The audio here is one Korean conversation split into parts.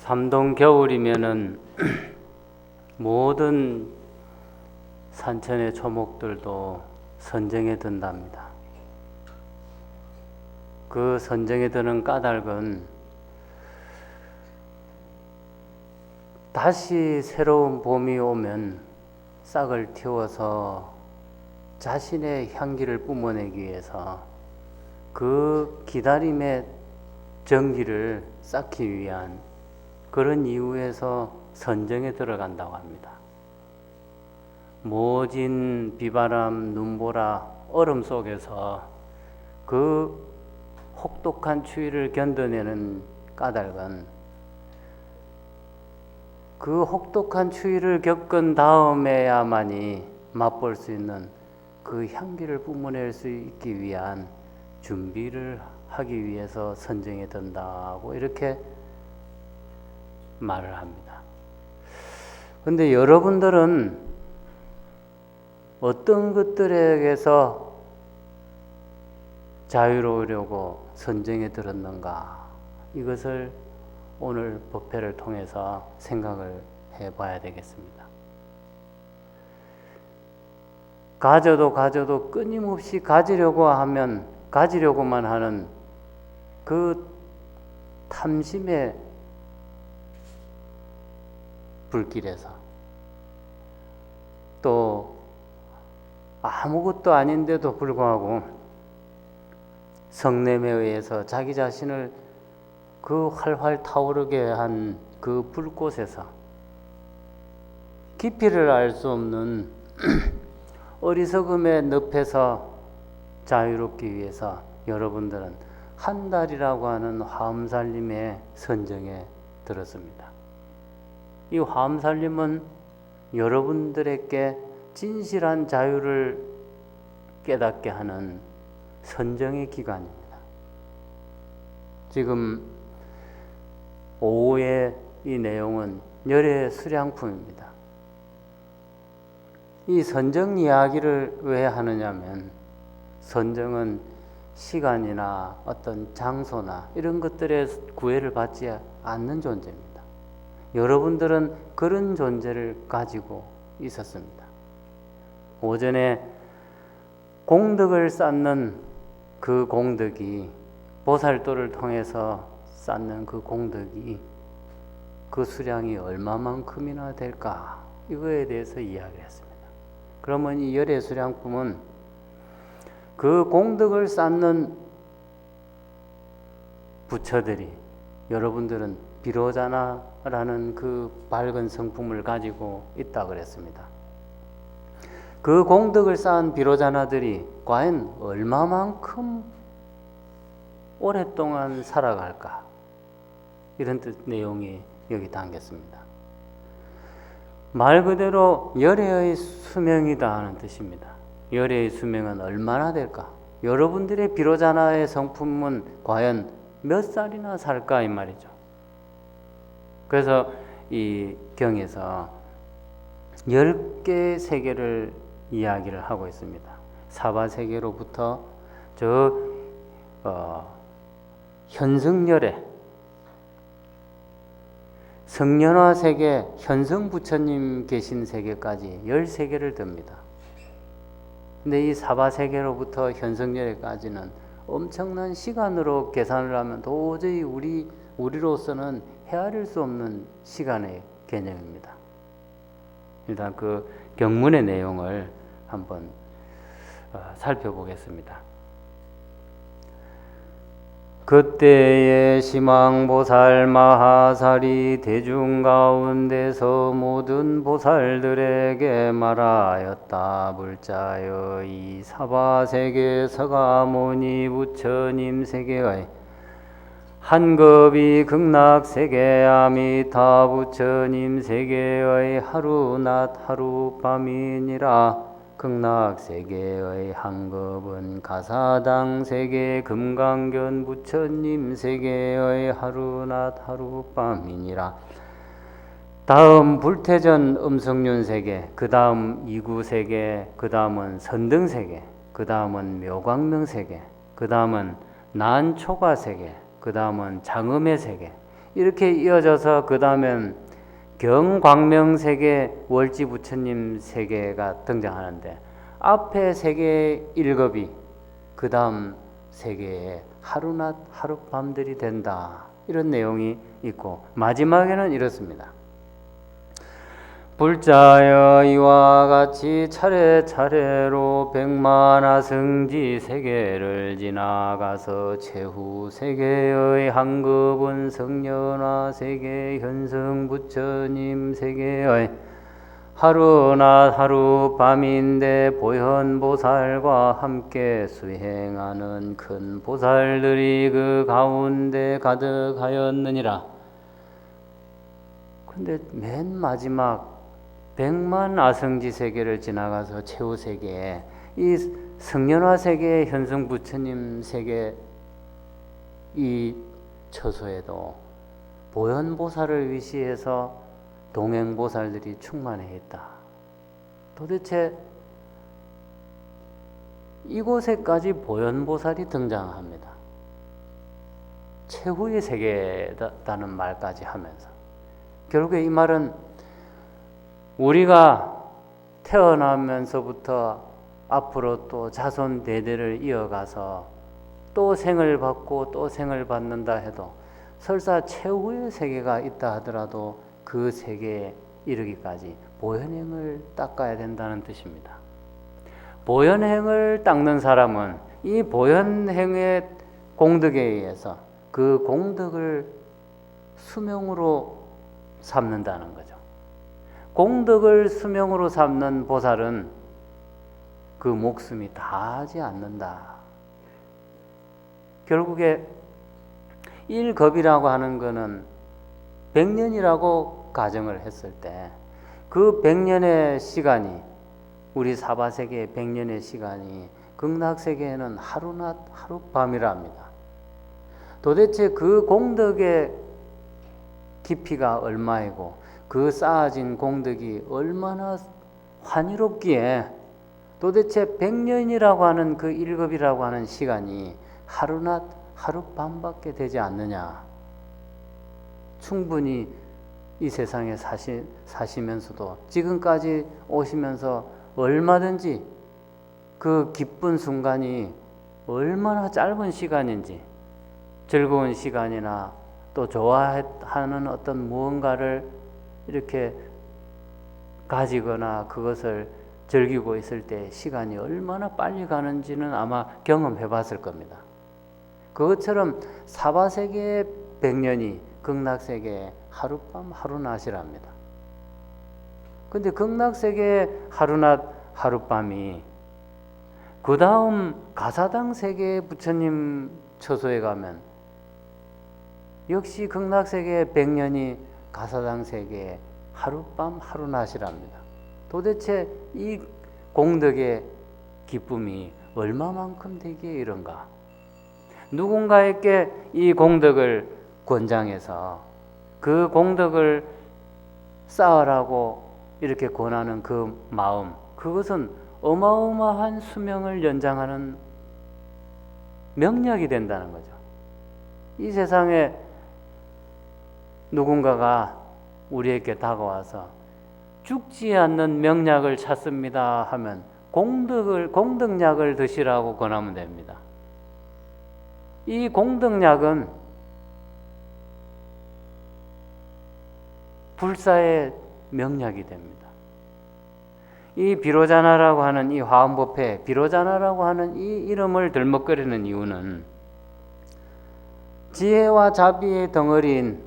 삼동 겨울이면은 모든 산천의 초목들도 선정에 든답니다. 그 선정에 드는 까닭은 다시 새로운 봄이 오면 싹을 틔워서 자신의 향기를 뿜어내기 위해서 그 기다림의 정기를 쌓기 위한 그런 이유에서 선정에 들어간다고 합니다. 모진 비바람, 눈보라, 얼음 속에서 그 혹독한 추위를 견뎌내는 까닭은 그 혹독한 추위를 겪은 다음에야만이 맛볼 수 있는 그 향기를 뿜어낼 수 있기 위한 준비를 하기 위해서 선정에 든다고 이렇게 말을 합니다. 근데 여러분들은 어떤 것들에게서 자유로우려고 선정에 들었는가? 이것을 오늘 법회를 통해서 생각을 해봐야 되겠습니다. 가져도 끊임없이 가지려고만 하는 그 탐심의 불길에서 또 아무것도 아닌데도 불구하고 성냄에 의해서 자기 자신을 그 활활 타오르게 한 그 불꽃에서 깊이를 알 수 없는 어리석음의 늪에서 자유롭기 위해서 여러분들은 한 달이라고 하는 화엄살림의 선정에 들었습니다. 이 화엄살림은 여러분들에게 진실한 자유를 깨닫게 하는 선정의 기간입니다. 지금 오후의 이 내용은 열의 수량품입니다. 이 선정 이야기를 왜 하느냐면 선정은 시간이나 어떤 장소나 이런 것들의 구애를 받지 않는 존재입니다. 여러분들은 그런 존재를 가지고 있었습니다. 오전에 공덕을 쌓는 그 공덕이 보살도를 통해서 쌓는 그 공덕이 그 수량이 얼마만큼이나 될까? 이거에 대해서 이야기를 했습니다. 그러면 이 열의 수량품은 그 공덕을 쌓는 부처들이 여러분들은 비로자나라는 그 밝은 성품을 가지고 있다 그랬습니다. 그 공덕을 쌓은 비로자나들이 과연 얼마만큼 오랫동안 살아갈까? 이런 내용이 여기 담겼습니다. 말 그대로 열애의 수명이다 하는 뜻입니다. 열애의 수명은 얼마나 될까? 여러분들의 비로자나의 성품은 과연 몇 살이나 살까 이 말이죠. 그래서 이 경에서 10개의 세계를 이야기를 하고 있습니다. 사바세계로부터 현승열애, 성년화 세계, 현성부처님 계신 세계까지 13개를 듭니다. 근데 이 사바세계로부터 현성열애까지는 엄청난 시간으로 계산을 하면 도저히 우리로서는 헤아릴 수 없는 시간의 개념입니다. 일단 그 경문의 내용을 한번 살펴보겠습니다. 그때에 시망보살 마하살이 대중 가운데서 모든 보살들에게 말하였다. 불자여 이 사바세계 서가모니 부처님 세계의 한급이 극락세계 아미타 부처님 세계의 하루낮 하룻밤이니라. 극락세계의 한급은 가사당 세계 금강견 부처님 세계의 하루낮 하룻밤이니라. 다음 불태전 음성륜 세계, 그 다음 이구세계, 그 다음은 선등세계, 그 다음은 묘광명 세계, 그 다음은 난초가 세계, 그 다음은 장음의 세계. 이렇게 이어져서 그 다음엔 경광명세계 월지부처님 세계가 등장하는데 앞에 세계 1급이 그 다음 세계에 하루낮 하룻밤들이 된다, 이런 내용이 있고 마지막에는 이렇습니다. 불자여 이와 같이 차례차례로 백만하승지 세계를 지나가서 최후 세계의 한급은 성년화 세계 현승부처님 세계의 하루낮 하룻밤인데 보현보살과 함께 수행하는 큰 보살들이 그 가운데 가득하였느니라. 근데 맨 마지막 백만 아성지 세계를 지나가서 최후 세계에 이 성년화 세계의 현승 부처님 세계 이 처소에도 보현보살을 위시해서 동행보살들이 충만해 있다. 도대체 이곳에까지 보현보살이 등장합니다. 최후의 세계다는 말까지 하면서 결국에 이 말은 우리가 태어나면서부터 앞으로 또 자손 대대를 이어가서 또 생을 받고 또 생을 받는다 해도 설사 최후의 세계가 있다 하더라도 그 세계에 이르기까지 보현행을 닦아야 된다는 뜻입니다. 보현행을 닦는 사람은 이 보현행의 공덕에 의해서 그 공덕을 수명으로 삼는다는 거죠. 공덕을 수명으로 삼는 보살은 그 목숨이 다하지 않는다. 결국에 일겁이라고 하는 것은 100년이라고 가정을 했을 때 그 100년의 시간이, 우리 사바세계의 100년의 시간이 극락세계에는 하루낮 하룻밤이라 합니다. 도대체 그 공덕의 깊이가 얼마이고 그 쌓아진 공덕이 얼마나 환희롭기에 도대체 100년이라고 하는 그 1급이라고 하는 시간이 하루낮 하룻밤밖에 되지 않느냐. 충분히 이 세상에 사시면서도 지금까지 오시면서 얼마든지 그 기쁜 순간이 얼마나 짧은 시간인지, 즐거운 시간이나 또 좋아하는 어떤 무언가를 이렇게 가지거나 그것을 즐기고 있을 때 시간이 얼마나 빨리 가는지는 아마 경험해 봤을 겁니다. 그것처럼 사바세계의 100년이 극락세계의 하룻밤 하루낮이랍니다. 근데 극락세계의 하루낮 하룻밤이 그 다음 가사당 세계의 부처님 처소에 가면 역시 극락세계의 100년이 가사당 세계의 하룻밤 하루낮이랍니다. 도대체 이 공덕의 기쁨이 얼마만큼 되기에 이른가? 누군가에게 이 공덕을 권장해서 그 공덕을 쌓으라고 이렇게 권하는 그 마음, 그것은 어마어마한 수명을 연장하는 명약이 된다는 거죠. 이 세상에 누군가가 우리에게 다가와서 죽지 않는 명약을 찾습니다 하면 공덕약을 드시라고 권하면 됩니다. 이 공덕약은 불사의 명약이 됩니다. 이 비로자나라고 하는 이 화엄법회, 비로자나라고 하는 이 이름을 들먹거리는 이유는 지혜와 자비의 덩어리인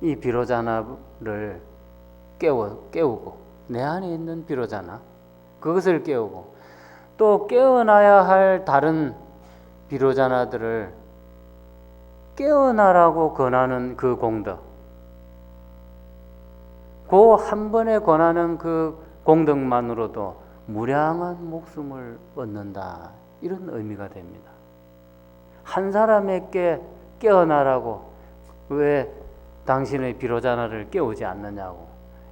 이 비로자나를 깨우고 내 안에 있는 비로자나 그것을 깨우고 또 깨어나야 할 다른 비로자나들을 깨어나라고 권하는 그 공덕, 그 한 번에 권하는 그 공덕만으로도 무량한 목숨을 얻는다, 이런 의미가 됩니다. 한 사람에게 깨어나라고 왜 당신의 비로자나를 깨우지 않느냐고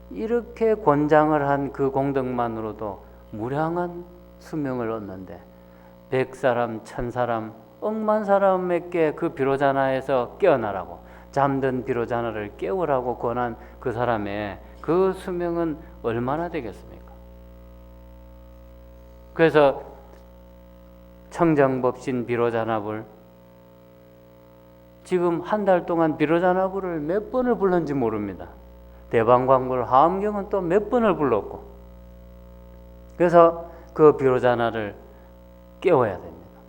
이렇게 권장을 한 그 공덕만으로도 무량한 수명을 얻는데 100사람, 1000사람, 억만 사람에게 그 비로자나에서 깨어나라고 잠든 비로자나를 깨우라고 권한 그 사람의 그 수명은 얼마나 되겠습니까? 그래서 청정법신 비로자나불, 지금 한 달 동안 비로자나불을 몇 번을 불렀는지 모릅니다. 대방광불, 하엄경은 또 몇 번을 불렀고, 그래서 그 비로자나를 깨워야 됩니다.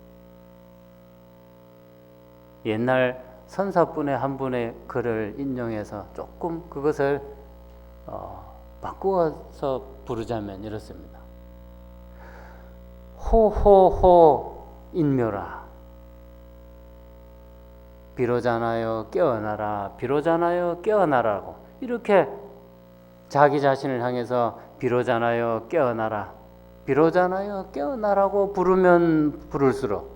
옛날 선사분의 한 분의 글을 인용해서 조금 그것을 바꾸어서 부르자면 이렇습니다. 호호호 인묘라, 비로자나여 깨어나라, 비로자나여 깨어나라고, 이렇게 자기 자신을 향해서 비로자나여 깨어나라, 비로자나여 깨어나라고 부르면 부를수록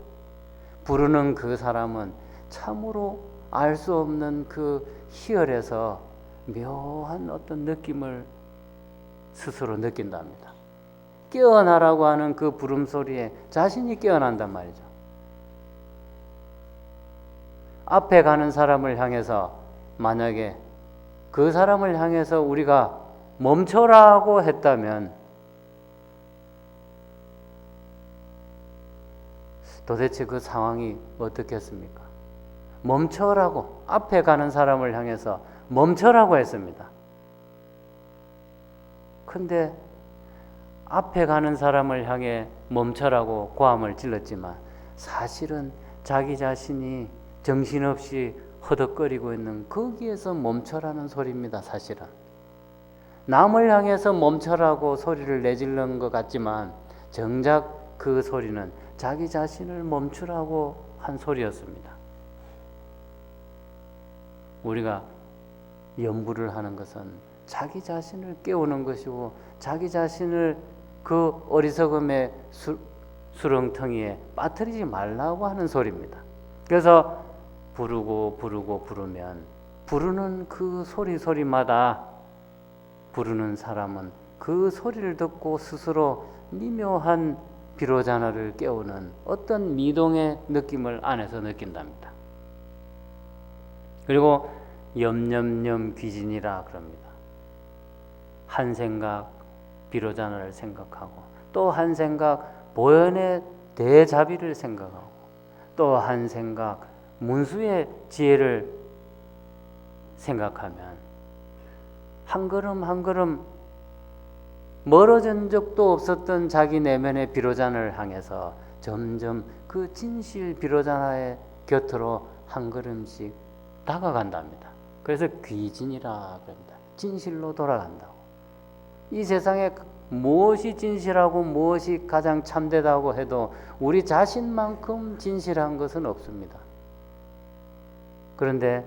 부르는 그 사람은 참으로 알 수 없는 그 희열에서 묘한 어떤 느낌을 스스로 느낀답니다. 깨어나라고 하는 그 부름소리에 자신이 깨어난단 말이죠. 앞에 가는 사람을 향해서, 만약에 그 사람을 향해서 우리가 멈춰라고 했다면 도대체 그 상황이 어떻겠습니까? 멈춰라고, 앞에 가는 사람을 향해서 멈춰라고 했습니다. 근데 앞에 가는 사람을 향해 멈춰라고 고함을 질렀지만 사실은 자기 자신이 정신없이 허덕거리고 있는 거기에서 멈춰라는 소리입니다. 사실은 남을 향해서 멈춰라고 소리를 내질른 것 같지만 정작 그 소리는 자기 자신을 멈추라고 한 소리였습니다. 우리가 연부를 하는 것은 자기 자신을 깨우는 것이고, 자기 자신을 그 어리석음의 수렁텅이에 빠뜨리지 말라고 하는 소리입니다. 그래서 부르면 부르는 그 소리마다 부르는 사람은 그 소리를 듣고 스스로 미묘한 비로자나를 깨우는 어떤 미동의 느낌을 안에서 느낀답니다. 그리고 염염염 귀진이라 그럽니다. 한 생각 비로자나를 생각하고, 또 한 생각 보현의 대자비를 생각하고, 또 한 생각 문수의 지혜를 생각하면 한 걸음 한 걸음 멀어진 적도 없었던 자기 내면의 비로자나를 향해서 점점 그 진실 비로자나의 곁으로 한 걸음씩 다가간답니다. 그래서 귀진이라 그럽니다. 진실로 돌아간다고. 이 세상에 무엇이 진실하고 무엇이 가장 참되다고 해도 우리 자신만큼 진실한 것은 없습니다. 그런데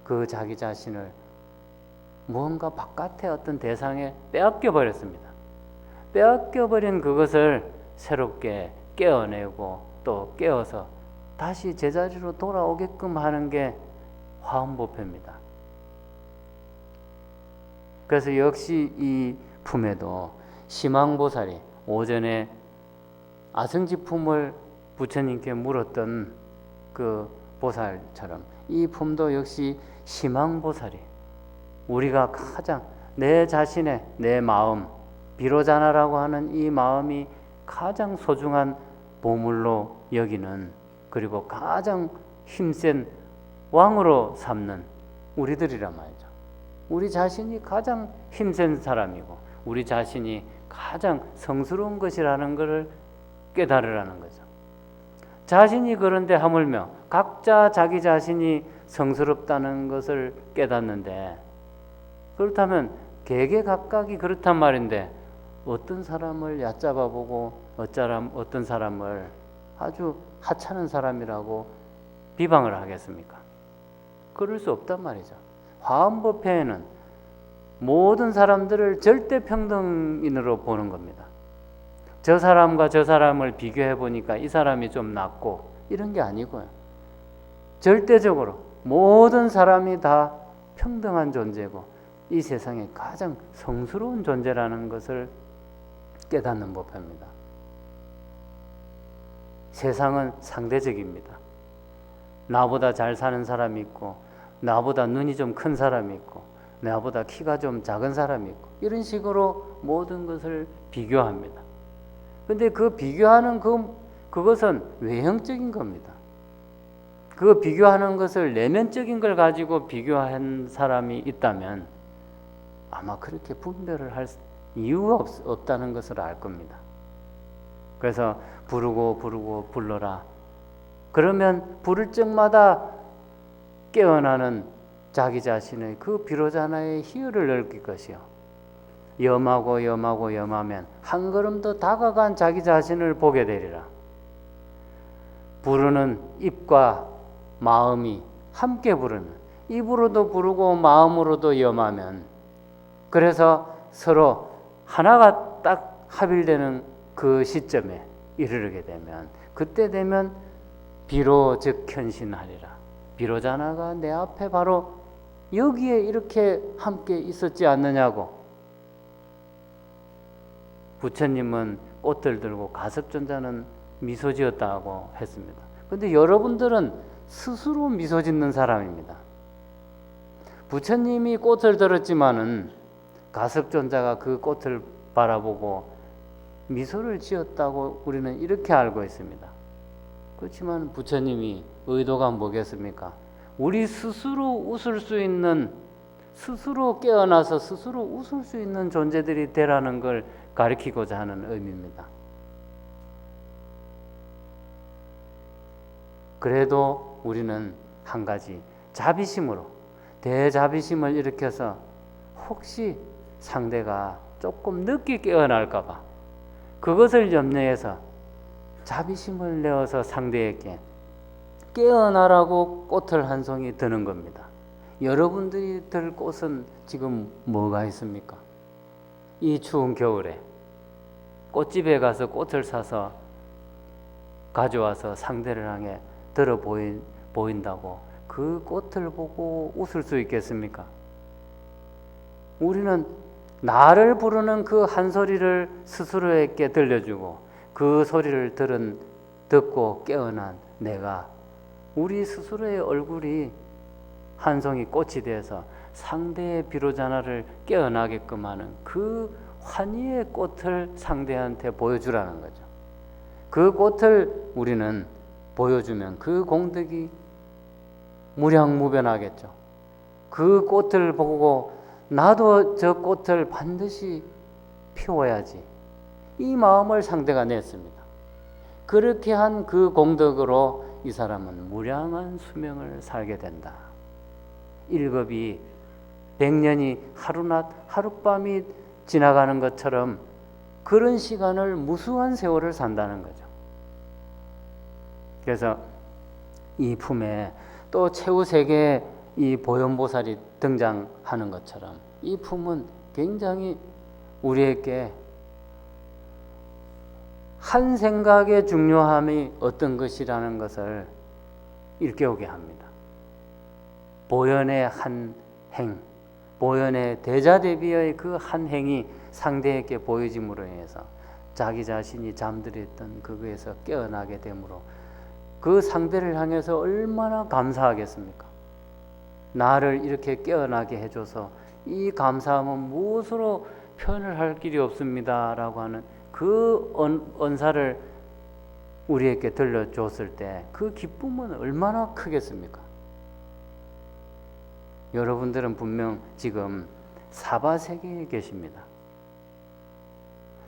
그 자기 자신을 무언가 바깥의 어떤 대상에 빼앗겨 버렸습니다. 빼앗겨 버린 그것을 새롭게 깨어내고 또 깨어서 다시 제자리로 돌아오게끔 하는 게 화엄보패입니다. 그래서 역시 이 품에도 심왕보살이 오전에 아승지품을 부처님께 물었던 그 보살처럼 이 품도 역시 심왕보살이 우리가 가장 내 자신의 내 마음, 비로자나라고 하는 이 마음이 가장 소중한 보물로 여기는, 그리고 가장 힘센 왕으로 삼는 우리들이란 말이죠. 우리 자신이 가장 힘센 사람이고 우리 자신이 가장 성스러운 것이라는 것을 깨달으라는 거죠. 자신이 그런데 하물며 각자 자기 자신이 성스럽다는 것을 깨닫는데, 그렇다면 개개각각이 그렇단 말인데 어떤 사람을 얕잡아 보고 어떤 사람을 아주 하찮은 사람이라고 비방을 하겠습니까? 그럴 수 없단 말이죠. 화엄법회에는 모든 사람들을 절대 평등인으로 보는 겁니다. 저 사람과 저 사람을 비교해 보니까 이 사람이 좀 낫고 이런 게 아니고요. 절대적으로 모든 사람이 다 평등한 존재고 이 세상에 가장 성스러운 존재라는 것을 깨닫는 법입니다. 세상은 상대적입니다. 나보다 잘 사는 사람이 있고 나보다 눈이 좀 큰 사람이 있고 나보다 키가 좀 작은 사람이 있고 이런 식으로 모든 것을 비교합니다. 근데 그 비교하는 그것은 외형적인 겁니다. 그 비교하는 것을 내면적인 걸 가지고 비교한 사람이 있다면 아마 그렇게 분별을 할 이유가 없다는 것을 알 겁니다. 그래서 부르고 불러라. 그러면 부를 적마다 깨어나는 자기 자신의 그 비로자나의 희열을 느낄 것이요. 염하면 한 걸음 더 다가간 자기 자신을 보게 되리라. 부르는 입과 마음이 함께 부르는, 입으로도 부르고 마음으로도 염하면, 그래서 서로 하나가 딱 합일되는 그 시점에 이르게 되면, 그때 되면 비로 즉 현신하리라. 비로자나가 내 앞에 바로 여기에 이렇게 함께 있었지 않느냐고. 부처님은 꽃을 들고 가섭존자는 미소 지었다고 했습니다. 그런데 여러분들은 스스로 미소 짓는 사람입니다. 부처님이 꽃을 들었지만은 가섭존자가 그 꽃을 바라보고 미소를 지었다고 우리는 이렇게 알고 있습니다. 그렇지만 부처님이 의도가 뭐겠습니까? 우리 스스로 웃을 수 있는, 스스로 깨어나서 스스로 웃을 수 있는 존재들이 되라는 걸 가리키고자 하는 의미입니다. 그래도 우리는 한 가지 자비심으로, 대자비심을 일으켜서 혹시 상대가 조금 늦게 깨어날까 봐 그것을 염려해서 자비심을 내어서 상대에게 깨어나라고 꽃을 한 송이 드는 겁니다. 여러분들이 들 꽃은 지금 뭐가 있습니까? 이 추운 겨울에 꽃집에 가서 꽃을 사서 가져와서 상대를 향해 들어 보인다고 그 꽃을 보고 웃을 수 있겠습니까? 우리는 나를 부르는 그 한 소리를 스스로에게 들려주고 그 소리를 듣고 깨어난 내가, 우리 스스로의 얼굴이 한 송이 꽃이 되어서 상대의 비로자나를 깨어나게끔 하는 그 환희의 꽃을 상대한테 보여주라는 거죠. 그 꽃을 우리는 보여주면 그 공덕이 무량무변하겠죠. 그 꽃을 보고 나도 저 꽃을 반드시 피워야지, 이 마음을 상대가 냈습니다. 그렇게 한 그 공덕으로 이 사람은 무량한 수명을 살게 된다. 일겁이 100년이 하루낮 하룻밤이 지나가는 것처럼 그런 시간을 무수한 세월을 산다는 거죠. 그래서 이 품에 또 최후세계에 이 보현보살이 등장하는 것처럼 이 품은 굉장히 우리에게 한 생각의 중요함이 어떤 것이라는 것을 일깨우게 합니다. 보현의 한 행, 보현의 대자대비의 그 한 행이 상대에게 보여짐으로 인해서 자기 자신이 잠들어 있던 그거에서 깨어나게 되므로 그 상대를 향해서 얼마나 감사하겠습니까? 나를 이렇게 깨어나게 해줘서 이 감사함은 무엇으로 표현을 할 길이 없습니다 라고 하는 그 언사를 우리에게 들려줬을 때 그 기쁨은 얼마나 크겠습니까? 여러분들은 분명 지금 사바세계에 계십니다.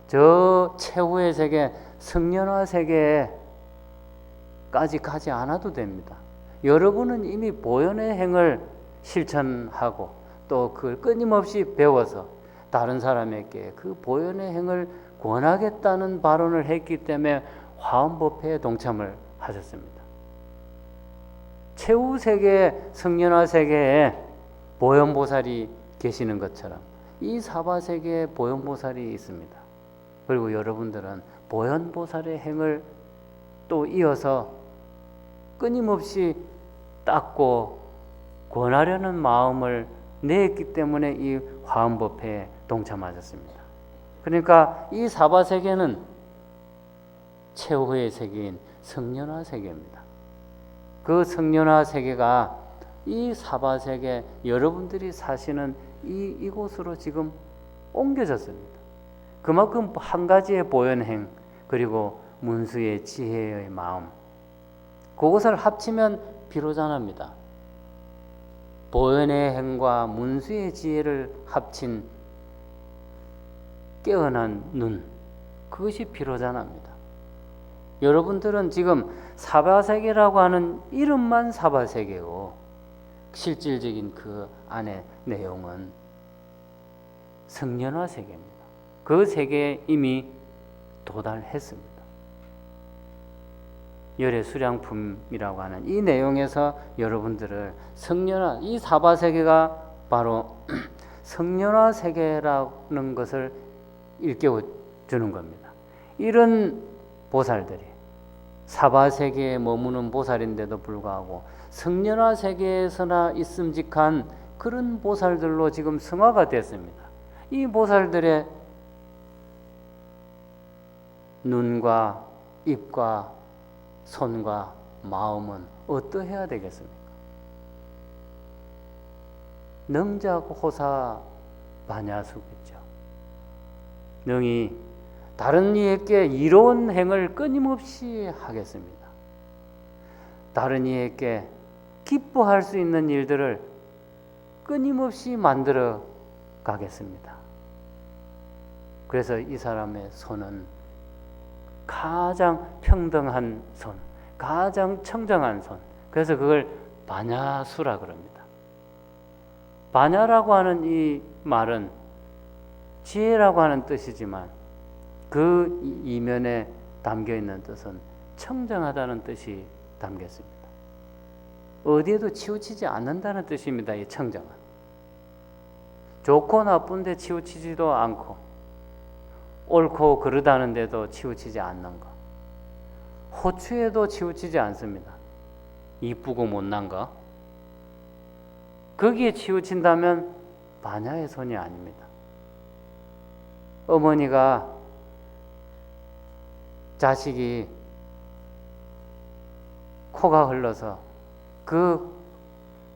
저 최후의 세계, 성년화 세계까지 가지 않아도 됩니다. 여러분은 이미 보현의 행을 실천하고 또 그걸 끊임없이 배워서 다른 사람에게 그 보현의 행을 권하겠다는 발언을 했기 때문에 화엄법회에 동참을 하셨습니다. 최후 세계, 성년화 세계에 보현보살이 계시는 것처럼 이 사바세계에 보현보살이 있습니다. 그리고 여러분들은 보현보살의 행을 또 이어서 끊임없이 닦고 권하려는 마음을 내었기 때문에 이 화엄법회에 동참하셨습니다. 그러니까 이 사바세계는 최후의 세계인 성년화 세계입니다. 그 성년화 세계가 이 사바세계 여러분들이 사시는 이곳으로 지금 옮겨졌습니다. 그만큼 한 가지의 보현행 그리고 문수의 지혜의 마음 그것을 합치면 비로자나입니다. 보현의 행과 문수의 지혜를 합친 깨어난 눈 그것이 비로자나입니다. 여러분들은 지금 사바세계라고 하는 이름만 사바세계고 실질적인 그 안의 내용은 성년화 세계입니다. 그 세계에 이미 도달했습니다. 열의 수량품이라고 하는 이 내용에서 여러분들을 성년화, 이 사바세계가 바로 성년화 세계라는 것을 일깨워 주는 겁니다. 이런 보살들이 사바세계에 머무는 보살인데도 불구하고 성년화 세계에서나 있음직한 그런 보살들로 지금 성화가 됐습니다. 이 보살들의 눈과 입과 손과 마음은 어떠해야 되겠습니까? 능작호사 반야수겠죠. 능히 다른 이에게 이로운 행을 끊임없이 하겠습니다. 다른 이에게 기뻐할 수 있는 일들을 끊임없이 만들어 가겠습니다. 그래서 이 사람의 손은 가장 평등한 손, 가장 청정한 손. 그래서 그걸 반야수라 그럽니다. 반야라고 하는 이 말은 지혜라고 하는 뜻이지만 그 이면에 담겨 있는 뜻은 청정하다는 뜻이 담겨 있습니다. 어디에도 치우치지 않는다는 뜻입니다. 이 청정은 좋고 나쁜데 치우치지도 않고 옳고 그르다는데도 치우치지 않는 것, 호추에도 치우치지 않습니다. 이쁘고 못난 것 거기에 치우친다면 반야의 손이 아닙니다. 어머니가 자식이 코가 흘러서 그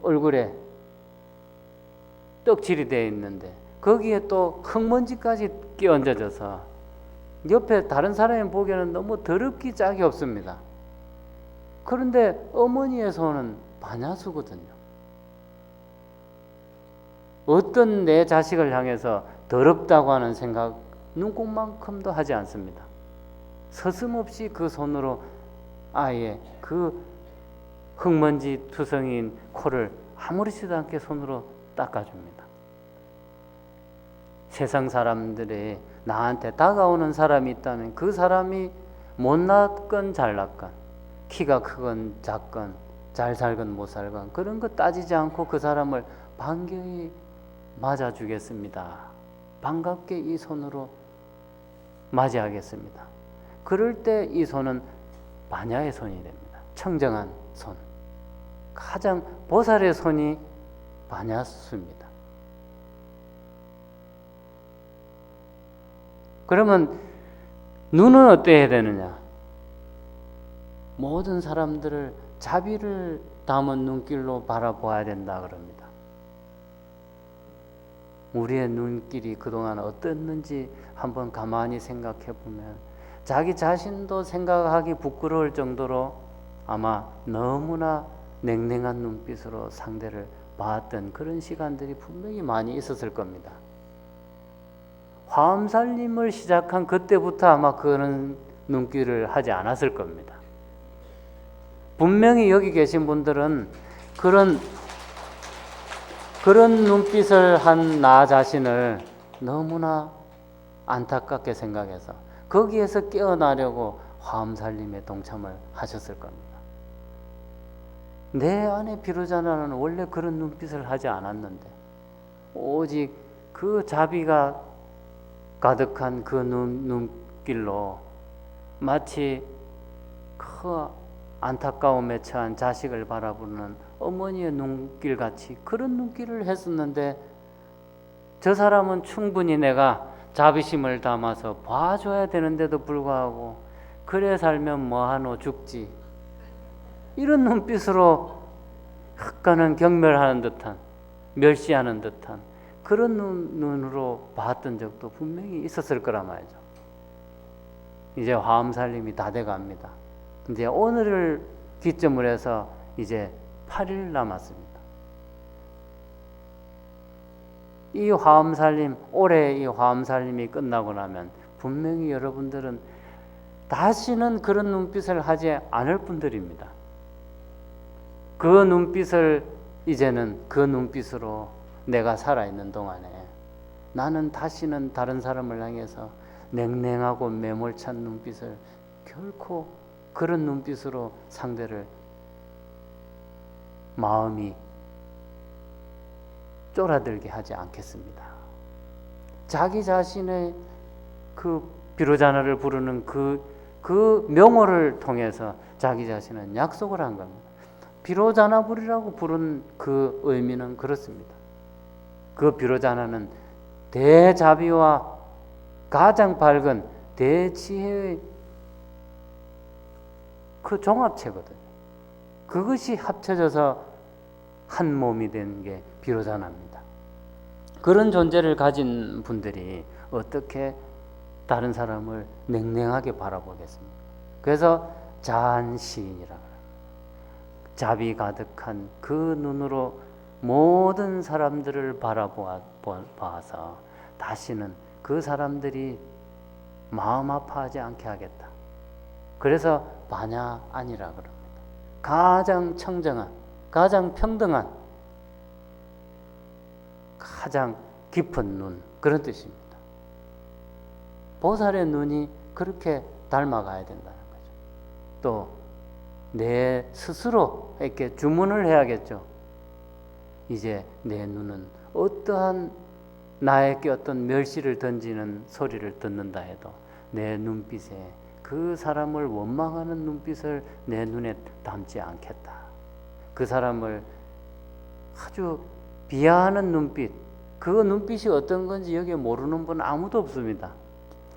얼굴에 떡칠이 되어 있는데 거기에 또 흙먼지까지 끼얹어져서 옆에 다른 사람이 보기에는 너무 더럽기 짝이 없습니다. 그런데 어머니의 손은 반야수거든요. 어떤 내 자식을 향해서 더럽다고 하는 생각 눈곱만큼도 하지 않습니다. 서슴없이 그 손으로 아예 그 흙먼지 투성인 코를 아무렇지도 않게 손으로 닦아줍니다. 세상 사람들이 나한테 다가오는 사람이 있다면 그 사람이 못났건 잘났건 키가 크건 작건 잘 살건 못 살건 그런 거 따지지 않고 그 사람을 반겨이 맞아주겠습니다. 반갑게 이 손으로 맞이하겠습니다. 그럴 때 이 손은 반야의 손이 됩니다. 청정한 손. 가장 보살의 손이 반야수입니다. 그러면 눈은 어때야 되느냐? 모든 사람들을 자비를 담은 눈길로 바라보아야 된다 그럽니다. 우리의 눈길이 그동안 어땠는지 한번 가만히 생각해 보면 자기 자신도 생각하기 부끄러울 정도로 아마 너무나 냉랭한 눈빛으로 상대를 봤던 그런 시간들이 분명히 많이 있었을 겁니다. 화엄살림을 시작한 그때부터 아마 그런 눈길을 하지 않았을 겁니다. 분명히 여기 계신 분들은 그런 눈빛을 한 나 자신을 너무나 안타깝게 생각해서 거기에서 깨어나려고 화엄살림에 동참을 하셨을 겁니다. 내 안에 비로자나는 원래 그런 눈빛을 하지 않았는데 오직 그 자비가 가득한 그 눈길로 마치 그 안타까움에 처한 자식을 바라보는 어머니의 눈길같이 그런 눈길을 했었는데 저 사람은 충분히 내가 자비심을 담아서 봐줘야 되는데도 불구하고 그래 살면 뭐하노 죽지 이런 눈빛으로 흑가는 경멸하는 듯한, 멸시하는 듯한 그런 눈으로 봤던 적도 분명히 있었을 거란 말이죠. 이제 화엄살림이 다 돼갑니다. 이제 오늘을 기점으로 해서 이제 8일 남았습니다. 이 화엄살림, 올해 이 화엄살림이 끝나고 나면 분명히 여러분들은 다시는 그런 눈빛을 하지 않을 분들입니다. 그 눈빛을 이제는 그 눈빛으로 내가 살아있는 동안에 나는 다시는 다른 사람을 향해서 냉랭하고 매몰찬 눈빛을 결코 그런 눈빛으로 상대를 마음이 쫄아들게 하지 않겠습니다. 자기 자신의 그 비로자나를 부르는 그 명호를 통해서 자기 자신은 약속을 한 겁니다. 비로자나 부리라고 부른 그 의미는 그렇습니다. 그 비로자나는 대자비와 가장 밝은 대지혜의 그 종합체거든요. 그것이 합쳐져서 한 몸이 된 게 비로자나입니다. 그런 존재를 가진 분들이 어떻게 다른 사람을 냉랭하게 바라보겠습니까? 그래서 자한 시인이라고 합니다. 자비 가득한 그 눈으로 모든 사람들을 바라보아서 다시는 그 사람들이 마음 아파하지 않게 하겠다. 그래서 반야안이라 그럽니다. 가장 청정한, 가장 평등한, 가장 깊은 눈, 그런 뜻입니다. 보살의 눈이 그렇게 닮아가야 된다는 거죠. 또 내 스스로에게 주문을 해야겠죠. 이제 내 눈은 어떠한 나에게 어떤 멸시를 던지는 소리를 듣는다 해도 내 눈빛에 그 사람을 원망하는 눈빛을 내 눈에 담지 않겠다. 그 사람을 아주 비하하는 눈빛, 그 눈빛이 어떤 건지 여기 모르는 분 아무도 없습니다.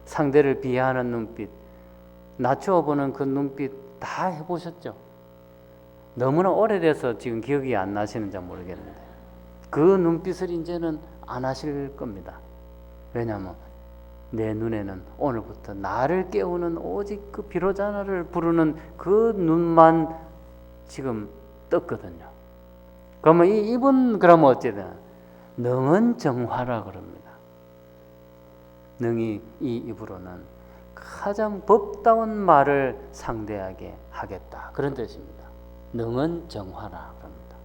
상대를 비하하는 눈빛, 낮추어 보는 그 눈빛 다 해보셨죠? 너무나 오래돼서 지금 기억이 안 나시는지 모르겠는데 그 눈빛을 이제는 안 하실 겁니다. 왜냐하면 내 눈에는 오늘부터 나를 깨우는 오직 그 비로자나를 부르는 그 눈만 지금 떴거든요. 그러면 이분 그러면 어찌되나 능은 정화라 그럽니다. 능이 이 입으로는 가장 법다운 말을 상대하게 하겠다, 그런 뜻입니다. 능은 정화라 그럽니다.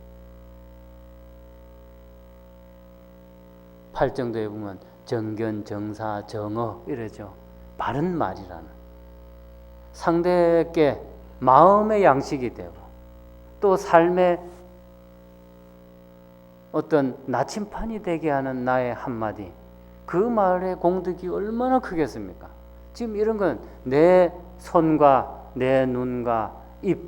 팔정도에 보면 정견, 정사, 정어 이러죠. 바른 말이라는 상대에게 마음의 양식이 되고 또 삶의 어떤 나침판이 되게 하는 나의 한마디, 그 말의 공덕이 얼마나 크겠습니까? 지금 이런 건 내 손과 내 눈과 입,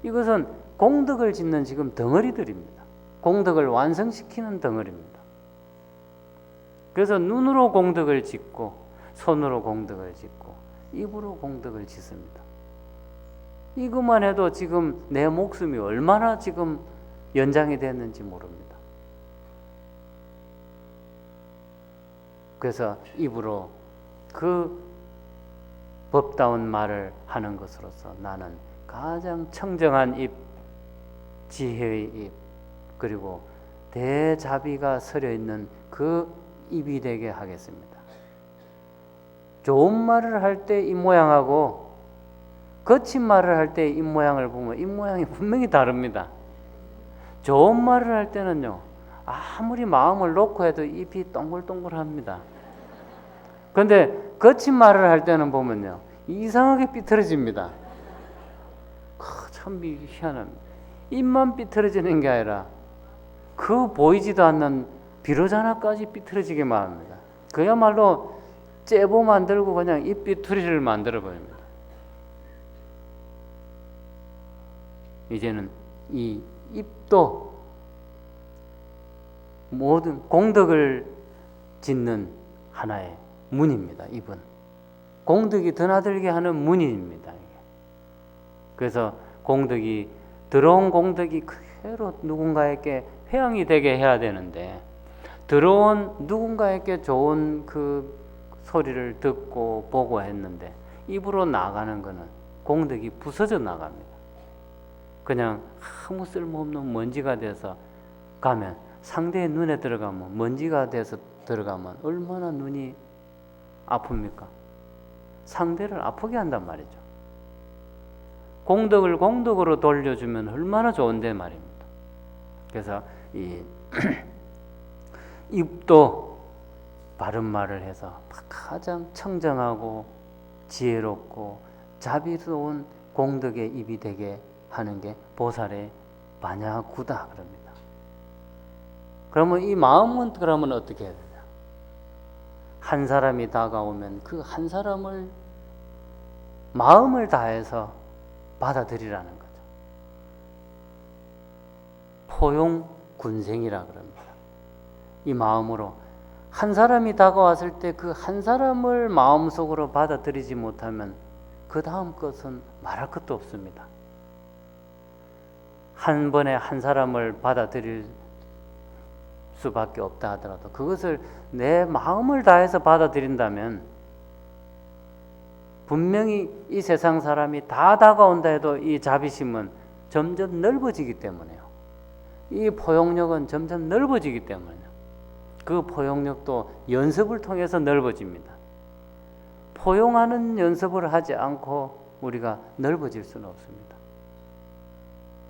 이것은 공덕을 짓는 지금 덩어리들입니다. 공덕을 완성시키는 덩어리입니다. 그래서 눈으로 공덕을 짓고 손으로 공덕을 짓고 입으로 공덕을 짓습니다. 이것만 해도 지금 내 목숨이 얼마나 지금 연장이 됐는지 모릅니다. 그래서 입으로 그 법다운 말을 하는 것으로서 나는 가장 청정한 입, 지혜의 입, 그리고 대자비가 서려 있는 그 입이 되게 하겠습니다. 좋은 말을 할 때 입 모양하고 거친 말을 할 때 입 모양을 보면 입 모양이 분명히 다릅니다. 좋은 말을 할 때는요, 아무리 마음을 놓고 해도 입이 동글동글합니다. 그런데 거친 말을 할 때는 보면요, 이상하게 삐뚤어집니다. 참 희한합니다. 입만 삐뚤어지는 게 아니라 그 보이지도 않는 비로자나까지 삐뚤어지게만 합니다. 그야말로 째보 만들고 그냥 입 삐뚤이를 만들어 버립니다. 이제는 이 입도 모든 공덕을 짓는 하나의 문입니다. 입은 공덕이 드나들게 하는 문입니다. 그래서 공덕이 들어온 공덕이 새로 누군가에게 회양이 되게 해야 되는데, 들어온 누군가에게 좋은 그 소리를 듣고 보고 했는데 입으로 나가는 거는 공덕이 부서져 나갑니다. 그냥 아무 쓸모없는 먼지가 돼서 가면, 상대의 눈에 들어가면, 먼지가 돼서 들어가면 얼마나 눈이 아픕니까? 상대를 아프게 한단 말이죠. 공덕을 공덕으로 돌려주면 얼마나 좋은데 말입니다. 그래서 이 입도 바른 말을 해서 가장 청정하고 지혜롭고 자비로운 공덕의 입이 되게 하는 게 보살의 반야구다 그럽니다. 그러면 이 마음은 그러면 어떻게 해야 되냐? 한 사람이 다가오면 그 한 사람을 마음을 다해서 받아들이라는 거죠. 포용군생이라 그럽니다. 이 마음으로 한 사람이 다가왔을 때 그 한 사람을 마음속으로 받아들이지 못하면 그 다음 것은 말할 것도 없습니다. 한 번에 한 사람을 받아들일 수밖에 없다 하더라도 그것을 내 마음을 다해서 받아들인다면 분명히 이 세상 사람이 다 다가온다 해도 이 자비심은 점점 넓어지기 때문에요. 이 포용력은 점점 넓어지기 때문에요. 그 포용력도 연습을 통해서 넓어집니다. 포용하는 연습을 하지 않고 우리가 넓어질 수는 없습니다.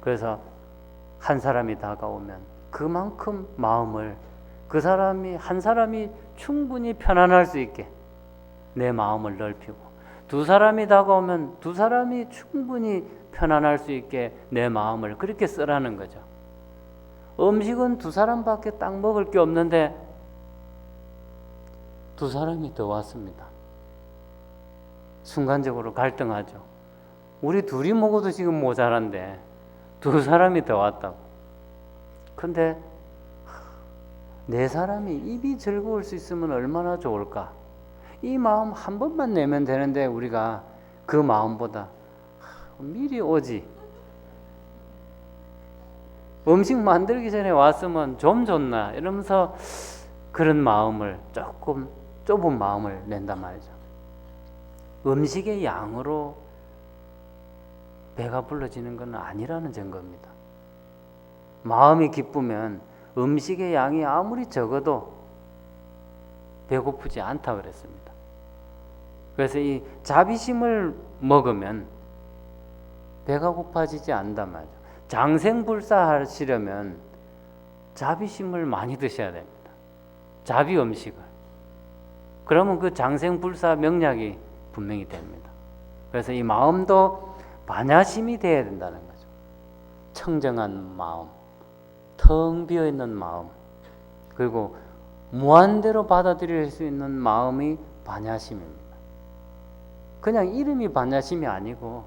그래서 한 사람이 다가오면 그만큼 마음을 그 사람이 한 사람이 충분히 편안할 수 있게 내 마음을 넓히고, 두 사람이 다가오면 두 사람이 충분히 편안할 수 있게 내 마음을 그렇게 쓰라는 거죠. 음식은 두 사람밖에 딱 먹을 게 없는데 두 사람이 더 왔습니다. 순간적으로 갈등하죠. 우리 둘이 먹어도 지금 모자란데 두 사람이 더 왔다고. 근데 네 사람이 입이 즐거울 수 있으면 얼마나 좋을까. 이 마음 한 번만 내면 되는데 우리가 그 마음보다 미리 오지, 음식 만들기 전에 왔으면 좀 좋나 이러면서 그런 마음을, 조금 좁은 마음을 낸단 말이죠. 음식의 양으로 배가 불러지는 건 아니라는 증거입니다. 마음이 기쁘면 음식의 양이 아무리 적어도 배고프지 않다 그랬습니다. 그래서 이 자비심을 먹으면 배가 고파지지 않단 말이죠. 장생불사하시려면 자비심을 많이 드셔야 됩니다. 자비 음식을. 그러면 그 장생불사 명약이 분명히 됩니다. 그래서 이 마음도 반야심이 되어야 된다는 거죠. 청정한 마음, 텅 비어있는 마음, 그리고 무한대로 받아들일 수 있는 마음이 반야심입니다. 그냥 이름이 반야심이 아니고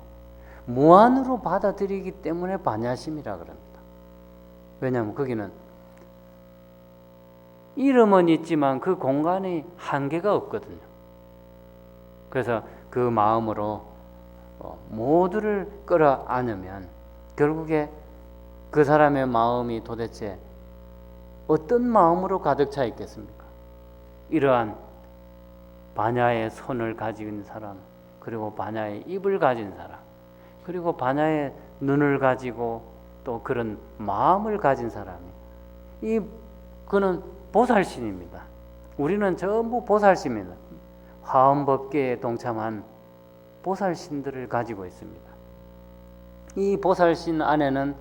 무한으로 받아들이기 때문에 반야심이라 그럽니다. 왜냐하면 거기는 이름은 있지만 그 공간에 한계가 없거든요. 그래서 그 마음으로 모두를 끌어안으면 결국에 그 사람의 마음이 도대체 어떤 마음으로 가득 차 있겠습니까? 이러한 반야의 손을 가진 사람, 그리고 반야의 입을 가진 사람, 그리고 반야의 눈을 가지고 또 그런 마음을 가진 사람이, 그는 보살신입니다. 우리는 전부 보살신입니다. 화엄법계에 동참한 보살신들을 가지고 있습니다. 이 보살신 안에는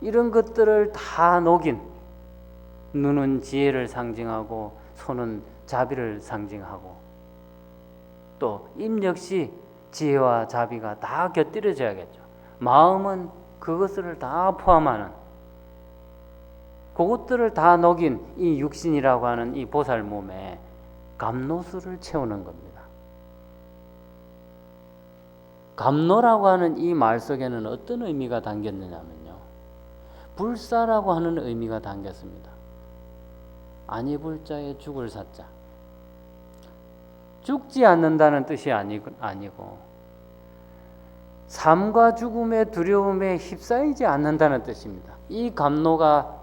이런 것들을 다 녹인, 눈은 지혜를 상징하고 손은 자비를 상징하고 또 입 역시 지혜와 자비가 다 곁들여져야겠죠. 마음은 그것을 다 포함하는, 그것들을 다 녹인 이 육신이라고 하는 이 보살 몸에 감노수를 채우는 겁니다. 감노라고 하는 이 말 속에는 어떤 의미가 담겼느냐면요, 불사라고 하는 의미가 담겼습니다. 아니불자에 죽을 사자. 죽지 않는다는 뜻이 아니고 삶과 죽음의 두려움에 휩싸이지 않는다는 뜻입니다. 이 감노가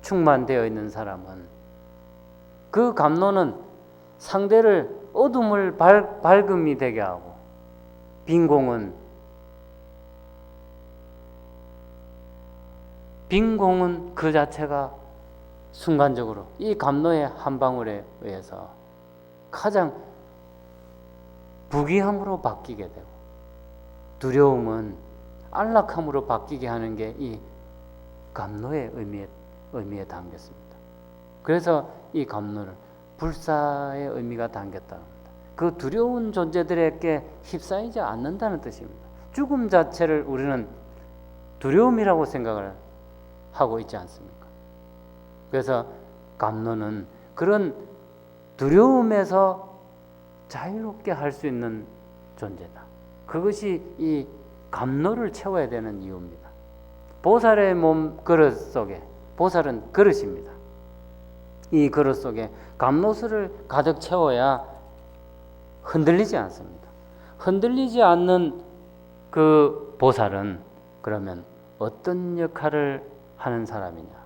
충만되어 있는 사람은, 그 감노는 상대를 어둠을 밝음이 되게 하고, 빈 공은 그 자체가 순간적으로 이 감노의 한 방울에 의해서 가장 부귀함으로 바뀌게 되고, 두려움은 안락함으로 바뀌게 하는 게 이 감노의 의미에 담겼습니다. 그래서 이 감노를 불사의 의미가 담겼다는 겁니다. 그 두려운 존재들에게 휩싸이지 않는다는 뜻입니다. 죽음 자체를 우리는 두려움이라고 생각을 하고 있지 않습니까? 그래서 감노는 그런 두려움에서 자유롭게 할 수 있는 존재다. 그것이 이 감노를 채워야 되는 이유입니다. 보살의 몸 그릇 속에, 보살은 그릇입니다. 이 그릇 속에 감노수를 가득 채워야 흔들리지 않습니다. 흔들리지 않는 그 보살은 그러면 어떤 역할을 하는 사람이냐?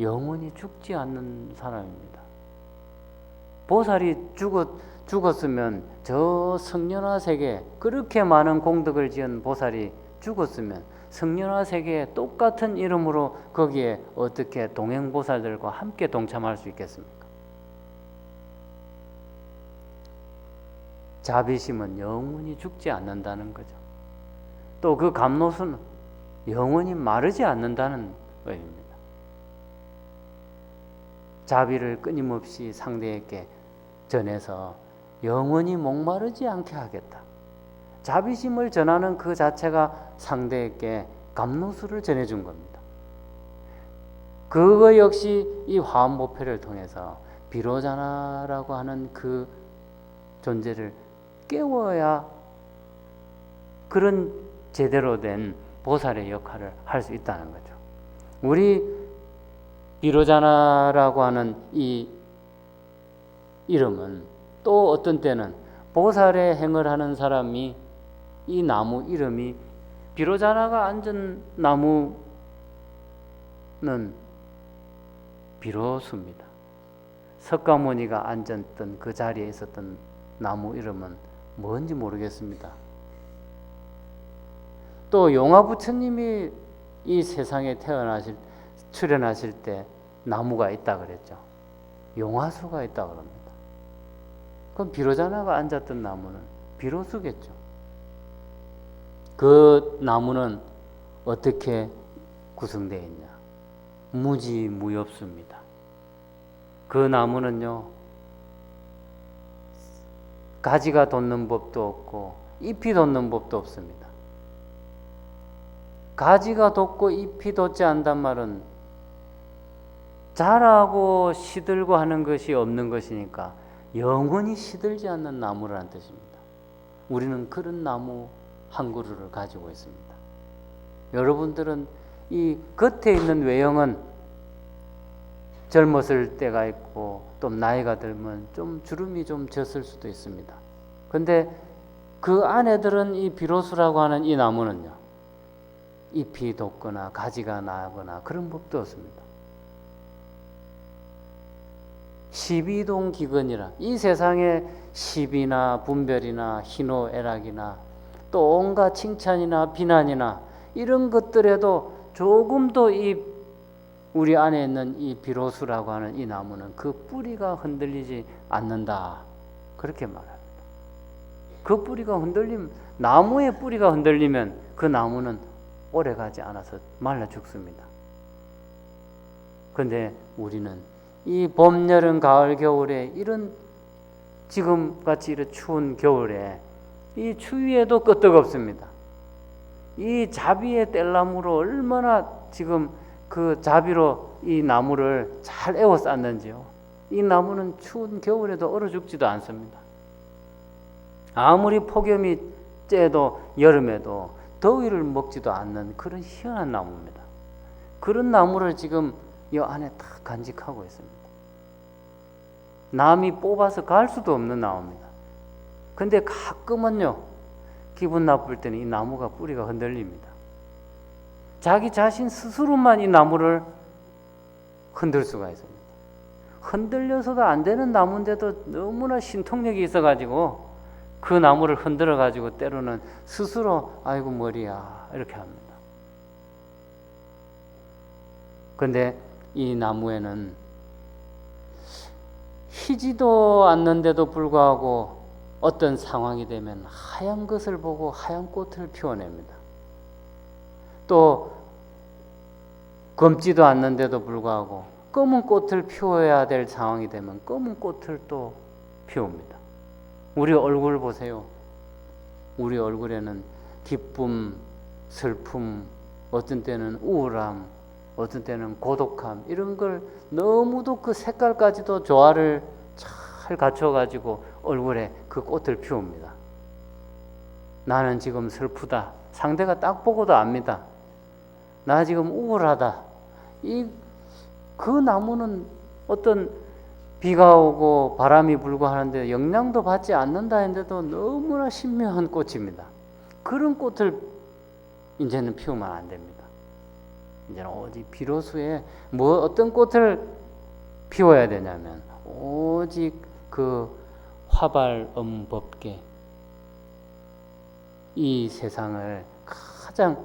영원히 죽지 않는 사람입니다. 보살이 죽었으면, 저 성년화 세계, 그렇게 많은 공덕을 지은 보살이 죽었으면 성년화 세계에 똑같은 이름으로 거기에 어떻게 동행보살들과 함께 동참할 수 있겠습니까? 자비심은 영원히 죽지 않는다는 거죠. 또 그 감노수는 영원히 마르지 않는다는 의미입니다. 자비를 끊임없이 상대에게 전해서 영원히 목마르지 않게 하겠다. 자비심을 전하는 그 자체가 상대에게 감노수를 전해준 겁니다. 그거 역시 이 화엄보패를 통해서 비로자나라고 하는 그 존재를 깨워야 그런 제대로 된 보살의 역할을 할 수 있다는 거죠. 우리 비로자나라고 하는 이 이름은 또 어떤 때는 보살의 행을 하는 사람이, 이 나무 이름이 비로자나가 앉은 나무는 비로수입니다. 석가모니가 앉았던 그 자리에 있었던 나무 이름은 뭔지 모르겠습니다. 또 용화부처님이 이 세상에 출현하실 때 나무가 있다 그랬죠. 용화수가 있다 그럽니다. 그럼 비로자나가 앉았던 나무는 비로수겠죠. 그 나무는 어떻게 구성되어 있냐? 무지무엽수입니다. 그 나무는요, 가지가 돋는 법도 없고 잎이 돋는 법도 없습니다. 가지가 돋고 잎이 돋지 않단 말은 자라고 시들고 하는 것이 없는 것이니까 영원히 시들지 않는 나무라는 뜻입니다. 우리는 그런 나무 한 그루를 가지고 있습니다. 여러분들은 이 겉에 있는 외형은 젊었을 때가 있고 또 나이가 들면 좀 주름이 좀 졌을 수도 있습니다. 근데 그 안에 들은 이 비로수라고 하는 이 나무는요, 잎이 돋거나 가지가 나거나 그런 법도 없습니다. 십이동기근이라, 이 세상에 시비나 분별이나 희노애락이나 또 온갖 칭찬이나 비난이나 이런 것들에도 조금도 이 우리 안에 있는 이 비로수라고 하는 이 나무는 그 뿌리가 흔들리지 않는다, 그렇게 말합니다. 그 뿌리가 나무의 뿌리가 흔들리면 그 나무는 오래가지 않아서 말라 죽습니다. 그런데 우리는 이 봄, 여름, 가을, 겨울에 이런 지금같이 이런 추운 겨울에 이 추위에도 끄떡없습니다. 이 자비의 뗄나무로 얼마나 지금 그 자비로 이 나무를 잘 에워쌌는지요. 이 나무는 추운 겨울에도 얼어 죽지도 않습니다. 아무리 폭염이 째도 여름에도 더위를 먹지도 않는 그런 희한한 나무입니다. 그런 나무를 지금 이 안에 다 간직하고 있습니다. 남이 뽑아서 갈 수도 없는 나무입니다. 근데 가끔은요, 기분 나쁠 때는 이 나무가 뿌리가 흔들립니다. 자기 자신 스스로만 이 나무를 흔들 수가 있습니다. 흔들려서도 안 되는 나무인데도 너무나 신통력이 있어가지고 그 나무를 흔들어가지고 때로는 스스로 아이고 머리야 이렇게 합니다. 근데 이 나무에는 희지도 않는데도 불구하고 어떤 상황이 되면 하얀 것을 보고 하얀 꽃을 피워냅니다. 또 검지도 않는데도 불구하고 검은 꽃을 피워야 될 상황이 되면 검은 꽃을 또 피웁니다. 우리 얼굴 보세요. 우리 얼굴에는 기쁨, 슬픔, 어떤 때는 우울함, 어떤 때는 고독함, 이런 걸 너무도 그 색깔까지도 조화를 잘 갖춰가지고 얼굴에 그 꽃을 피웁니다. 나는 지금 슬프다. 상대가 딱 보고도 압니다. 나 지금 우울하다. 그 나무는 어떤 비가 오고 바람이 불고 하는데 영향도 받지 않는다 했는데도 너무나 신묘한 꽃입니다. 그런 꽃을 이제는 피우면 안 됩니다. 이제는 오직 비로소에 어떤 꽃을 피워야 되냐면 오직 그 화발엄법계 이 세상을 가장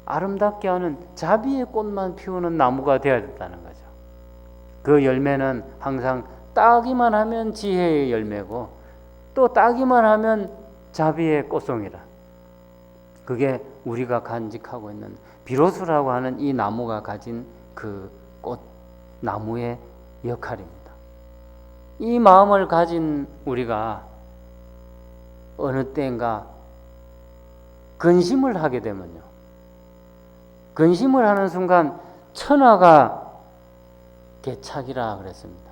아름답게 하는 자비의 꽃만 피우는 나무가 되어야 된다는 거죠. 그 열매는 항상 따기만 하면 지혜의 열매고 또 따기만 하면 자비의 꽃송이라. 그게 우리가 간직하고 있는 비로소라고 하는 이 나무가 가진 그 꽃, 나무의 역할입니다. 이 마음을 가진 우리가 어느 때인가 근심을 하게 되면요. 근심을 하는 순간 천하가 개착이라 그랬습니다.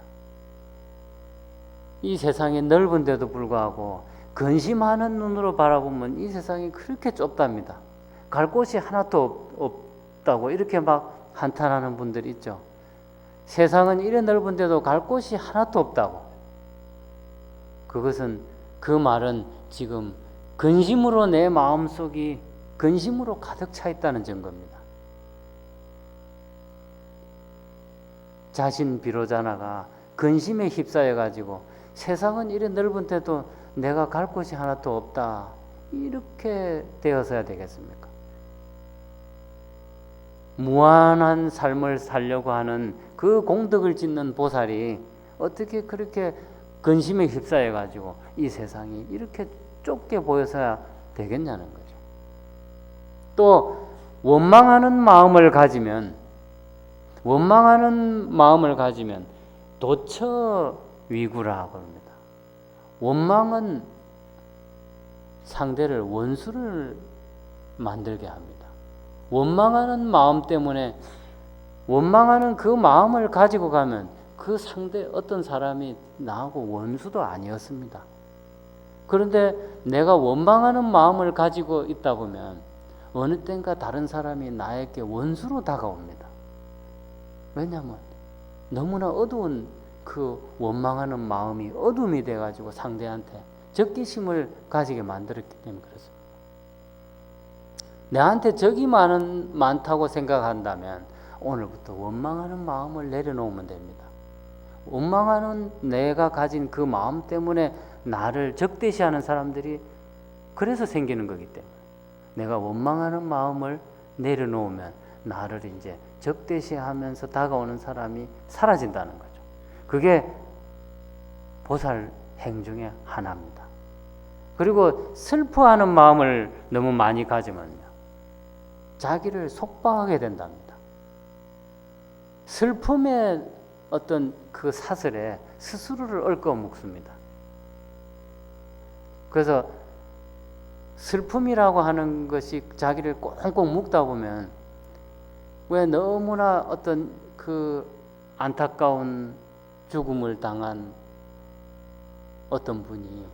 이 세상이 넓은데도 불구하고 근심하는 눈으로 바라보면 이 세상이 그렇게 좁답니다. 갈 곳이 하나도 없다고 이렇게 막 한탄하는 분들이 있죠. 세상은 이래 넓은데도 갈 곳이 하나도 없다고. 그 말은 지금 근심으로 내 마음속이 근심으로 가득 차 있다는 증거입니다. 자신 비로자나가 근심에 휩싸여 가지고 세상은 이래 넓은데도 내가 갈 곳이 하나도 없다. 이렇게 되어서야 되겠습니까? 무한한 삶을 살려고 하는 그 공덕을 짓는 보살이 어떻게 그렇게 근심에 휩싸여 가지고 이 세상이 이렇게 좁게 보여서야 되겠냐는 거죠. 또 원망하는 마음을 가지면 도처위구라고 합니다. 원망은 상대를 원수를 만들게 합니다. 원망하는 마음 때문에 원망하는 그 마음을 가지고 가면 그 상대 어떤 사람이 나하고 원수도 아니었습니다. 그런데 내가 원망하는 마음을 가지고 있다 보면 어느 땐가 다른 사람이 나에게 원수로 다가옵니다. 왜냐하면 너무나 어두운 그 원망하는 마음이 어둠이 돼가지고 상대한테 적개심을 가지게 만들었기 때문에 그렇습니다. 내한테 적이 많다고 생각한다면 오늘부터 원망하는 마음을 내려놓으면 됩니다. 원망하는 내가 가진 그 마음 때문에 나를 적대시하는 사람들이 그래서 생기는 거기 때문에 내가 원망하는 마음을 내려놓으면 나를 이제 적대시하면서 다가오는 사람이 사라진다는 거죠. 그게 보살 행 중에 하나입니다. 그리고 슬퍼하는 마음을 너무 많이 가지면요, 자기를 속박하게 된답니다. 슬픔의 어떤 그 사슬에 스스로를 얽어 묶습니다. 그래서 슬픔이라고 하는 것이 자기를 꽁꽁 묶다 보면 왜 너무나 어떤 그 안타까운 죽음을 당한 어떤 분이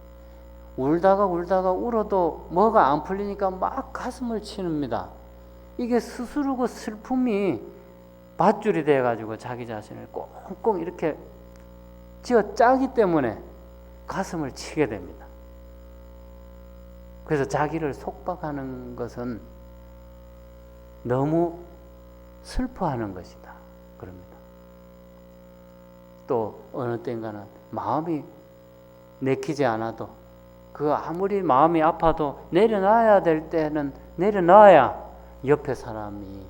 울다가 울어도 뭐가 안 풀리니까 막 가슴을 치릅니다. 이게 스스로 그 슬픔이 밧줄이 돼가지고 자기 자신을 꽁꽁 이렇게 쥐어 짜기 때문에 가슴을 치게 됩니다. 그래서 자기를 속박하는 것은 너무 슬퍼하는 것이다. 그럽니다. 또 어느 때인가는 마음이 내키지 않아도 그 아무리 마음이 아파도 내려놔야 될 때는 내려놔야 옆에 사람이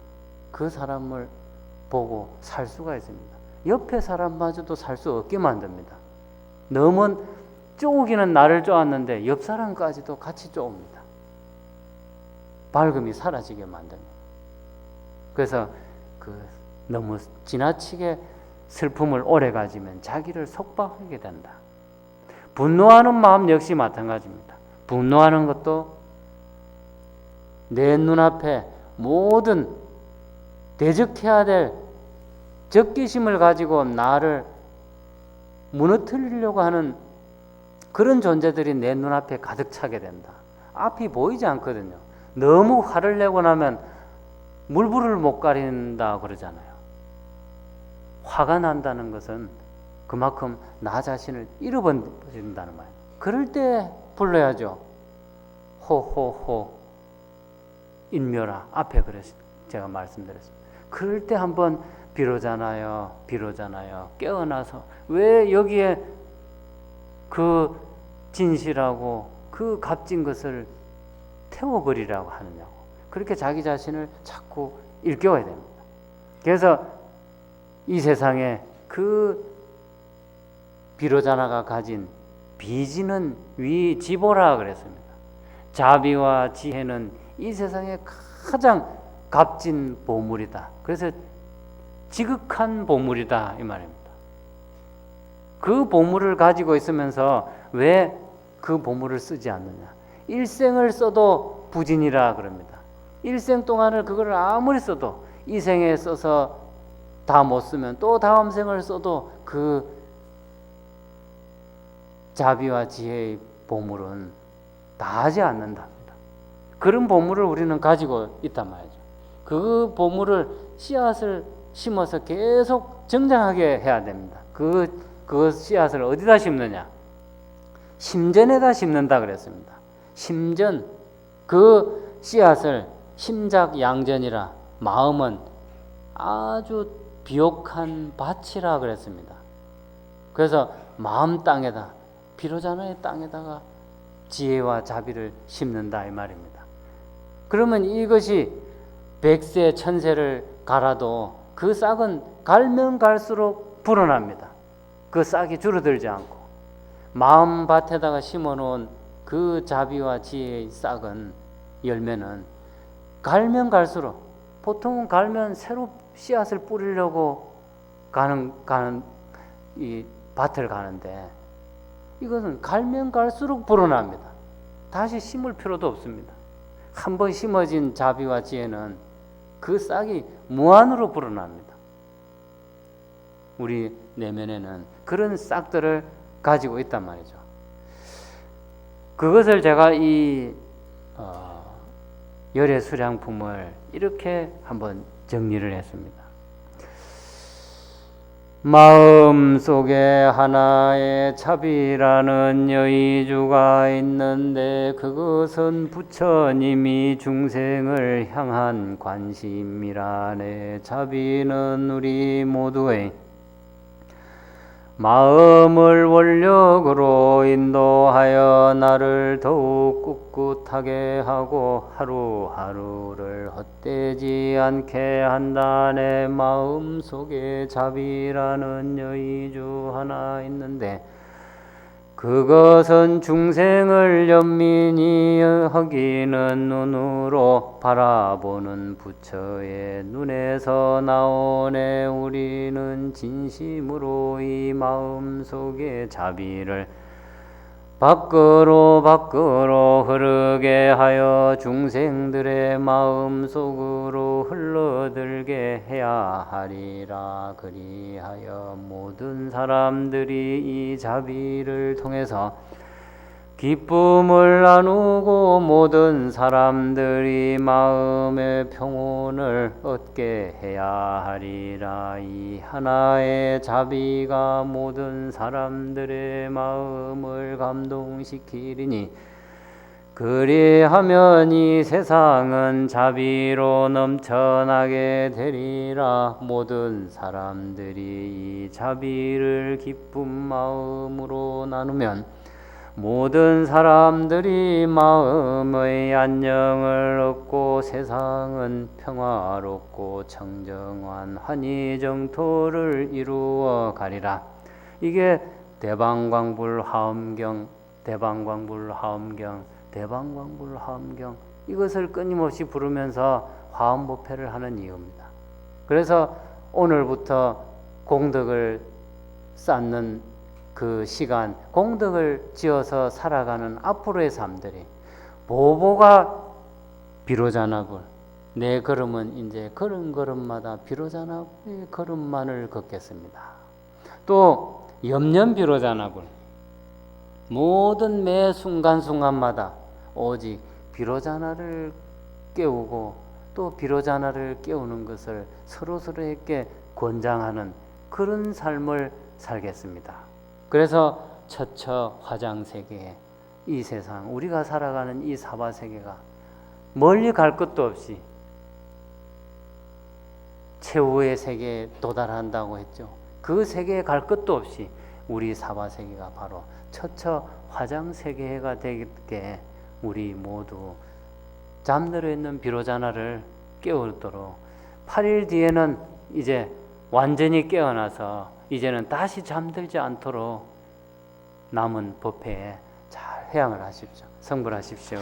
그 사람을 보고 살 수가 있습니다. 옆에 사람마저도 살 수 없게 만듭니다. 너무 쪼우기는 나를 쪼았는데 옆 사람까지도 같이 쪼웁니다. 밝음이 사라지게 만듭니다. 그래서 너무 지나치게 슬픔을 오래 가지면 자기를 속박하게 된다. 분노하는 마음 역시 마찬가지입니다. 분노하는 것도 내 눈앞에 모든 대적해야 될 적개심을 가지고 나를 무너뜨리려고 하는 그런 존재들이 내 눈앞에 가득 차게 된다. 앞이 보이지 않거든요. 너무 화를 내고 나면 물불을 못 가린다 그러잖아요. 화가 난다는 것은 그만큼 나 자신을 잃어버린다는 말이에요. 그럴 때 불러야죠. 호호호 인묘라. 앞에 그래서 제가 말씀드렸습니다. 그럴 때 한번 비로자나요 깨어나서 왜 여기에 그 진실하고 그 값진 것을 태워버리라고 하느냐고. 그렇게 자기 자신을 자꾸 일깨워야 됩니다. 그래서 이 세상에 그 비로자나가 가진 비지는 위지보라 그랬습니다. 자비와 지혜는 이 세상에 가장 값진 보물이다. 그래서 지극한 보물이다 이 말입니다. 그 보물을 가지고 있으면서 왜 그 보물을 쓰지 않느냐. 일생을 써도 부진이라 그럽니다. 일생 동안을 그걸 아무리 써도 이 생에 써서 다 못 쓰면 또 다음 생을 써도 그 자비와 지혜의 보물은 다하지 않는답니다. 그런 보물을 우리는 가지고 있단 말이죠. 그 보물을 씨앗을 심어서 계속 정장하게 해야 됩니다. 그 씨앗을 어디다 심느냐? 심전에다 심는다 그랬습니다. 심전, 그 씨앗을 심작양전이라, 마음은 아주 비옥한 밭이라 그랬습니다. 그래서 마음 땅에다, 비로자나의 땅에다가 지혜와 자비를 심는다 이 말입니다. 그러면 이것이 100세 1000세를 갈아도 그 싹은 갈면 갈수록 불어납니다. 그 싹이 줄어들지 않고 마음 밭에다가 심어놓은 그 자비와 지혜의 싹은 열매는 갈면 갈수록, 보통은 갈면 새로 씨앗을 뿌리려고 가는 이 밭을 가는데 이것은 갈면 갈수록 불어납니다. 다시 심을 필요도 없습니다. 한번 심어진 자비와 지혜는 그 싹이 무한으로 불어납니다. 우리 내면에는 그런 싹들을 가지고 있단 말이죠. 그것을 제가 이 열의 수량품을 이렇게 한번 정리를 했습니다. 마음 속에 하나의 자비라는 여의주가 있는데 그것은 부처님이 중생을 향한 관심이라네. 자비는 우리 모두의 마음을 원력으로 인도하여 나를 더욱 꿋꿋하게 하고 하루하루를 헛되지 않게 한다네. 마음 속에 자비라는 여의주 하나 있는데 그것은 중생을 연민히 여기는 눈으로 바라보는 부처의 눈에서 나오네. 우리는 진심으로 이 마음 속의 자비를 밖으로 흐르게 하여 중생들의 마음 속으로 흘러들게 해야 하리라. 그리하여 모든 사람들이 이 자비를 통해서 기쁨을 나누고 모든 사람들이 마음의 평온을 얻게 해야 하리라. 이 하나의 자비가 모든 사람들의 마음을 감동시키리니 그리하면 이 세상은 자비로 넘쳐나게 되리라. 모든 사람들이 이 자비를 기쁜 마음으로 나누면 모든 사람들이 마음의 안녕을 얻고 세상은 평화롭고 청정한 한의정토를 이루어 가리라. 이게 대방광불하엄경, 대방광불하엄경 이것을 끊임없이 부르면서 화엄법회를 하는 이유입니다. 그래서 오늘부터 공덕을 쌓는 그 시간, 공덕을 지어서 살아가는 앞으로의 삶들이 보보가 비로자나불, 내 걸음은 이제 걸음걸음마다 비로자나불의 걸음만을 걷겠습니다. 또 염년비로자나불, 모든 매 순간순간마다 오직 비로자나를 깨우고 또 비로자나를 깨우는 것을 서로서로에게 권장하는 그런 삶을 살겠습니다. 그래서 처처 화장세계, 이 세상 우리가 살아가는 이 사바세계가 멀리 갈 것도 없이 최후의 세계에 도달한다고 했죠. 그 세계에 갈 것도 없이 우리 사바세계가 바로 처처 화장세계가 되게 우리 모두 잠들어 있는 비로자나를 깨우도록 8일 뒤에는 이제 완전히 깨어나서 이제는 다시 잠들지 않도록 남은 법회에 잘 해양을 하십시오. 성불하십시오.